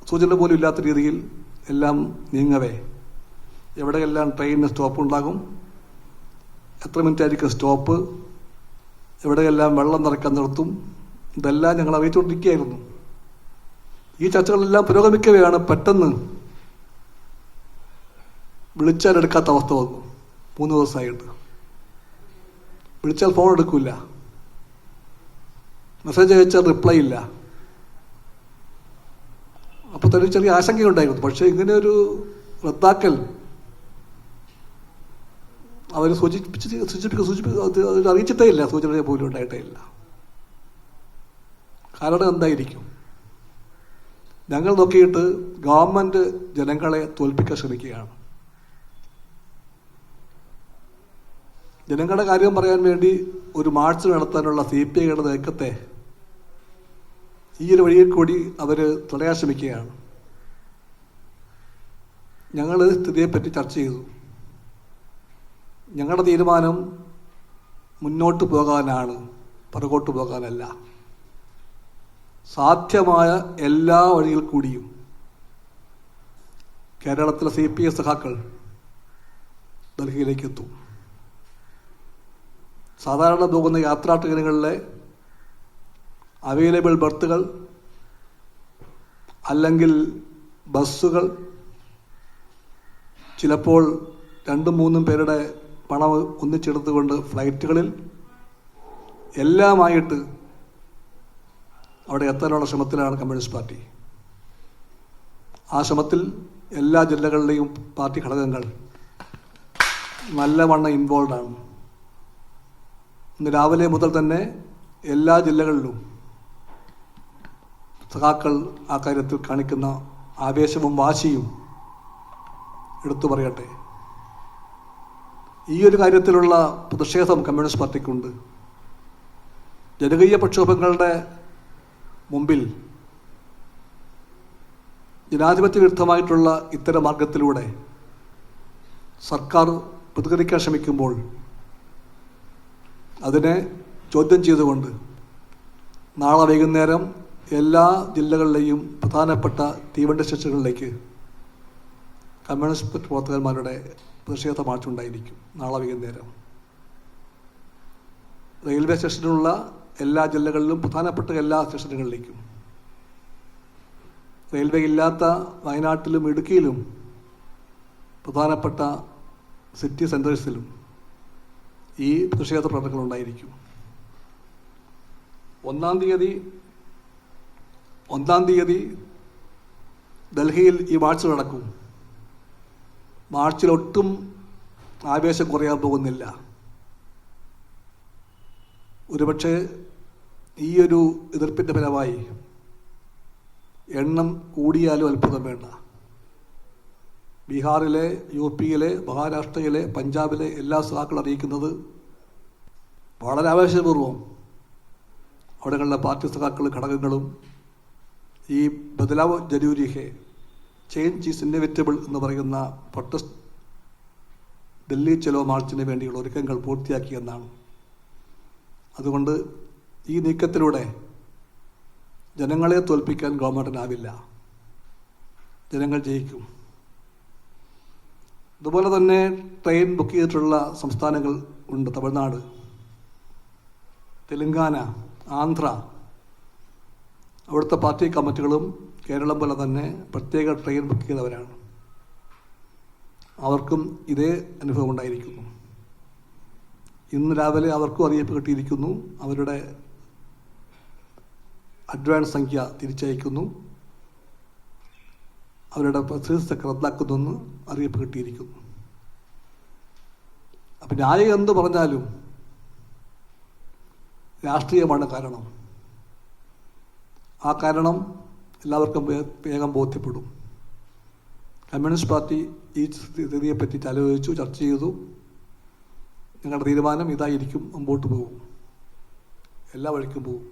സൂചന പോലും ഇല്ലാത്ത രീതിയിൽ എല്ലാം നീങ്ങവേ എവിടെയെല്ലാം ട്രെയിനിന് സ്റ്റോപ്പ് ഉണ്ടാകും, എത്ര മിനിറ്റ് ആയിരിക്കും സ്റ്റോപ്പ്, എവിടെയെല്ലാം വെള്ളം നിറയ്ക്കാൻ നിർത്തും, ഇതെല്ലാം ഞങ്ങൾ അറിയിച്ചുകൊണ്ടിരിക്കുകയായിരുന്നു. ഈ ചർച്ചകളെല്ലാം പുരോഗമിക്കവെയാണ് പെട്ടെന്ന് വിളിച്ചാൽ എടുക്കാത്ത അവസ്ഥ വന്നു. 3 ദിവസമായിട്ട് വിളിച്ചാൽ ഫോൺ എടുക്കില്ല, മെസ്സേജ് അയച്ചാൽ റിപ്ലൈ ഇല്ല. അപ്പോൾ തന്നെ ചെറിയ ആശങ്കയുണ്ടായിരുന്നു. പക്ഷേ ഇങ്ങനെ ഒരു റദ്ദാക്കൽ അവർ അറിയിച്ചിട്ടേ ഇല്ല, സൂചന പോലും ഉണ്ടായിട്ടേ ഇല്ല. കാരണം എന്തായിരിക്കും? ഞങ്ങൾ നോക്കിയിട്ട് ഗവൺമെന്റ് ജനങ്ങളെ തോൽപ്പിക്കാൻ ശ്രമിക്കുകയാണ്. ജനങ്ങളുടെ കാര്യം പറയാൻ വേണ്ടി ഒരു മാർച്ച് നടത്താനുള്ള CPIയുടെ നീക്കത്തെ ഈ ഒരു വഴിയിൽ കൂടി അവർ തടയാൻ ശ്രമിക്കുകയാണ്. ഞങ്ങൾ സ്ഥിതിയെപ്പറ്റി ചർച്ച ചെയ്തു. ഞങ്ങളുടെ തീരുമാനം മുന്നോട്ട് പോകാനാണ്, പുറകോട്ട് പോകാനല്ല. സാധ്യമായ എല്ലാ വഴികൾ കൂടിയും കേരളത്തിലെ CPI സഖാക്കൾ ഡൽഹിയിലേക്ക് എത്തും. സാധാരണ പോകുന്ന യാത്രാ ട്രെയിനുകളിലെ അവൈലബിൾ ബർത്തുകൾ അല്ലെങ്കിൽ ബസ്സുകൾ, ചിലപ്പോൾ 2-3 പേരുടെ പണം ഒന്നിച്ചെടുത്തുകൊണ്ട് ഫ്ലൈറ്റുകളിൽ എല്ലാമായിട്ട് അവിടെ എത്താനുള്ള ശ്രമത്തിലാണ് കമ്മ്യൂണിസ്റ്റ് പാർട്ടി. ആ ശ്രമത്തിൽ എല്ലാ ജില്ലകളിലെയും പാർട്ടി ഘടകങ്ങൾ നല്ലവണ്ണം ഇൻവോൾവാണ്. ഇന്ന് രാവിലെ മുതൽ തന്നെ എല്ലാ ജില്ലകളിലും സഖാക്കൾ ആ കാര്യത്തിൽ കാണിക്കുന്ന ആവേശവും വാശിയും എടുത്തു പറയട്ടെ. ഈ ഒരു കാര്യത്തിലുള്ള പ്രതിഷേധം കമ്മ്യൂണിസ്റ്റ് പാർട്ടിക്കുണ്ട്. ജനകീയ പ്രക്ഷോഭങ്ങളുടെ മുമ്പിൽ ജനാധിപത്യ വിരുദ്ധമായിട്ടുള്ള ഇത്തരം മാർഗത്തിലൂടെ സർക്കാർ പ്രതികരിക്കാൻ ശ്രമിക്കുമ്പോൾ അതിനെ ചോദ്യം ചെയ്തുകൊണ്ട് നാളെ വൈകുന്നേരം എല്ലാ ജില്ലകളിലെയും പ്രധാനപ്പെട്ട തീവണ്ടി സ്റ്റേഷനുകളിലേക്ക് കമ്മ്യൂണിസ്റ്റ് പ്രവർത്തകന്മാരുടെ പ്രതിഷേധ മാർച്ചുണ്ടായിരിക്കും നാളെ വൈകുന്നേരം. റെയിൽവേ സ്റ്റേഷനിലുള്ള എല്ലാ ജില്ലകളിലും പ്രധാനപ്പെട്ട എല്ലാ സ്റ്റേഷനുകളിലേക്കും, റെയിൽവേ ഇല്ലാത്ത വയനാട്ടിലും ഇടുക്കിയിലും പ്രധാനപ്പെട്ട സിറ്റി സെൻറ്റേഴ്സിലും ഈ പ്രതിഷേധ പ്രവർത്തനങ്ങൾ ഉണ്ടായിരിക്കും. 1-ാം തീയതി ഡൽഹിയിൽ ഈ മാർച്ച് നടക്കും. മാർച്ചിലൊട്ടും ആവേശം കുറയാൻ പോകുന്നില്ല. ഒരുപക്ഷെ ഈ ഒരു എതിർപ്പിൻ്റെ ഫലമായി എണ്ണം കൂടിയാലും അത്ഭുതം വേണ്ട. ബീഹാറിലെ, UPയിലെ, മഹാരാഷ്ട്രയിലെ, പഞ്ചാബിലെ എല്ലാ സഖാക്കളും അറിയിക്കുന്നത് വളരെ ആവേശപൂർവ്വം അവിടെയുള്ള പാർട്ടി സഖാക്കൾ ഘടകങ്ങളും ഈ ബദലാവ് ജരൂരി ഹെ, ചേഞ്ച് ഈസ് ഇന്നെവിറ്റബിൾ എന്ന് പറയുന്ന പ്രൊട്ടസ്റ്റ് ഡൽഹി ചലോ മാർച്ചിന് വേണ്ടിയുള്ള ഒരുക്കങ്ങൾ പൂർത്തിയാക്കിയെന്നാണ്. അതുകൊണ്ട് ഈ നീക്കത്തിലൂടെ ജനങ്ങളെ തോൽപ്പിക്കാൻ ഗവൺമെൻറ്റിനാവില്ല. ജനങ്ങൾ ജയിക്കും. അതുപോലെ തന്നെ ട്രെയിൻ ബുക്ക് ചെയ്തിട്ടുള്ള സംസ്ഥാനങ്ങൾ ഉണ്ട്. തമിഴ്നാട്, തെലുങ്കാന, ആന്ധ്ര, അവിടുത്തെ പാർട്ടി കമ്മിറ്റികളും കേരളം പോലെ തന്നെ പ്രത്യേക ട്രെയിൻ ബുക്ക് ചെയ്തവരാണ്. അവർക്കും ഇതേ അനുഭവം ഉണ്ടായിരിക്കുന്നു. ഇന്ന് രാവിലെ അവർക്കും അറിയിപ്പ് കിട്ടിയിരിക്കുന്നു. അവരുടെ അഡ്വാൻസ് സംഖ്യ തിരിച്ചയക്കുന്നു, അവരുടെ പ്രസിദ്ധ റദ്ദാക്കുന്നെന്ന് അറിയിപ്പ് കിട്ടിയിരിക്കുന്നു. അപ്പം ന്യായം എന്ത് പറഞ്ഞാലും രാഷ്ട്രീയമാണ് കാരണം. ആ കാരണം എല്ലാവർക്കും വേഗം ബോധ്യപ്പെടും. കമ്മ്യൂണിസ്റ്റ് പാർട്ടി ഈ സ്ഥിതിയെപ്പറ്റി ആലോചിച്ചു, ചർച്ച ചെയ്തു. ഞങ്ങളുടെ തീരുമാനം ഇതായിരിക്കും, മുമ്പോട്ട് പോകും, എല്ലാ വഴിക്കും പോകും.